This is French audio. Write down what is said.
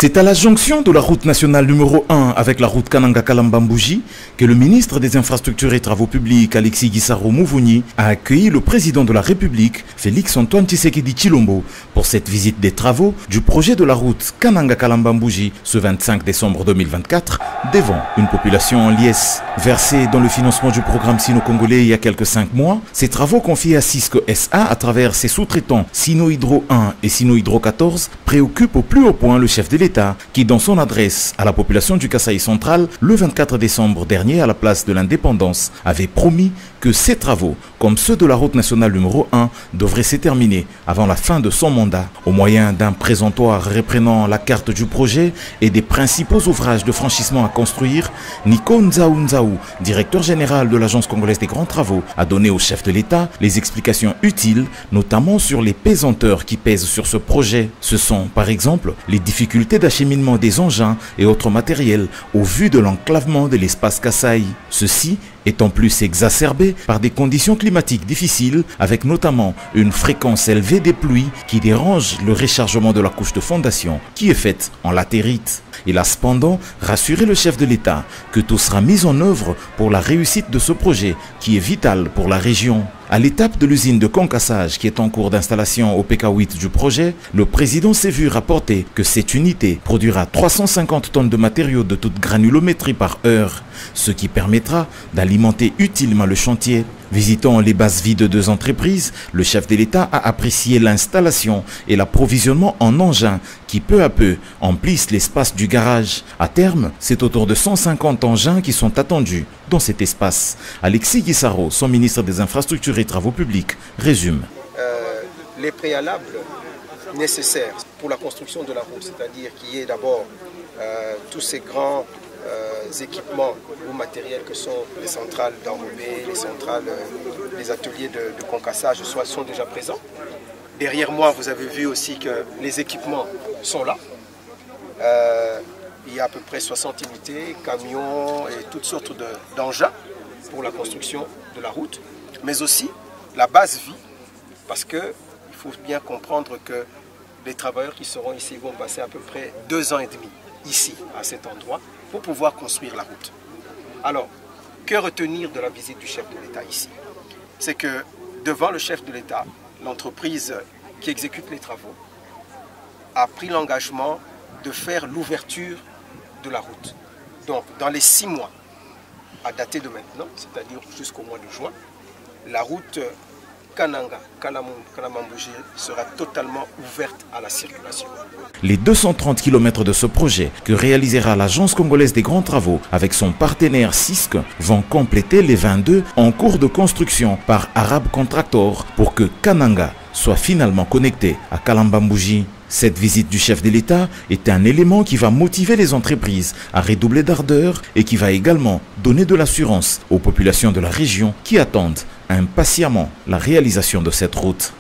C'est à la jonction de la route nationale numéro 1 avec la route Kananga-Kalambambouji que le ministre des Infrastructures et Travaux Publics, Alexis Guissaro Mouvouni, a accueilli le président de la République, Félix-Antoine Tshisekedi Tshilombo, pour cette visite des travaux du projet de la route Kananga-Kalambambouji ce 25 décembre 2024, devant une population en liesse. Versée dans le financement du programme sino-congolais il y a quelques 5 mois, ces travaux confiés à Cisco SA à travers ses sous-traitants Sino-Hydro 1 et Sino-Hydro 14 préoccupent au plus haut point le chef de l'État qui, dans son adresse à la population du Kasaï central le 24 décembre dernier à la place de l'Indépendance, avait promis que ces travaux, comme ceux de la route nationale numéro 1, devraient se terminer avant la fin de son mandat. Au moyen d'un présentoir reprenant la carte du projet et des principaux ouvrages de franchissement à construire, Nico Nzaou, directeur général de l'Agence congolaise des grands travaux, a donné au chef de l'État les explications utiles, notamment sur les pesanteurs qui pèsent sur ce projet. Ce sont, par exemple, les difficultés d'acheminement des engins et autres matériels au vu de l'enclavement de l'espace Kasaï. Ceci étant plus exacerbé par des conditions climatiques difficiles, avec notamment une fréquence élevée des pluies qui dérange le rechargement de la couche de fondation qui est faite en latérite. Il a cependant rassuré le chef de l'État que tout sera mis en œuvre pour la réussite de ce projet qui est vital pour la région. À l'étape de l'usine de concassage qui est en cours d'installation au PK8 du projet, le président s'est vu rapporter que cette unité produira 350 tonnes de matériaux de toute granulométrie par heure, ce qui permettra d'alimenter utilement le chantier. Visitant les bases vides de deux entreprises, le chef de l'État a apprécié l'installation et l'approvisionnement en engins qui peu à peu emplissent l'espace du garage. À terme, c'est autour de 150 engins qui sont attendus dans cet espace. Alexis Guissaro, son ministre des Infrastructures et Travaux Publics, résume. Les préalables nécessaires pour la construction de la route, c'est-à-dire qu'il y ait d'abord tous ces grands équipements ou matériels que sont les centrales d'enrobé, les centrales, les ateliers de concassage sont déjà présents. Derrière moi, vous avez vu aussi que les équipements sont là. Il y a à peu près 60 unités, camions et toutes sortes d'engins pour la construction de la route, mais aussi la base vie, parce qu'il faut bien comprendre que les travailleurs qui seront ici vont passer à peu près 2 ans et demi ici, à cet endroit, pour pouvoir construire la route. Alors, que retenir de la visite du chef de l'État ici? C'est que devant le chef de l'État, l'entreprise qui exécute les travaux a pris l'engagement de faire l'ouverture de la route. Donc, dans les 6 mois, à dater de maintenant, c'est-à-dire jusqu'au mois de juin, la route Kananga-Kalambambouji sera totalement ouverte à la circulation. Les 230 km de ce projet que réalisera l'Agence congolaise des grands travaux avec son partenaire Cisco vont compléter les 22 en cours de construction par Arab Contractor pour que Kananga soit finalement connecté à Kalambambouji. Cette visite du chef de l'État est un élément qui va motiver les entreprises à redoubler d'ardeur et qui va également donner de l'assurance aux populations de la région qui attendent impatiemment la réalisation de cette route.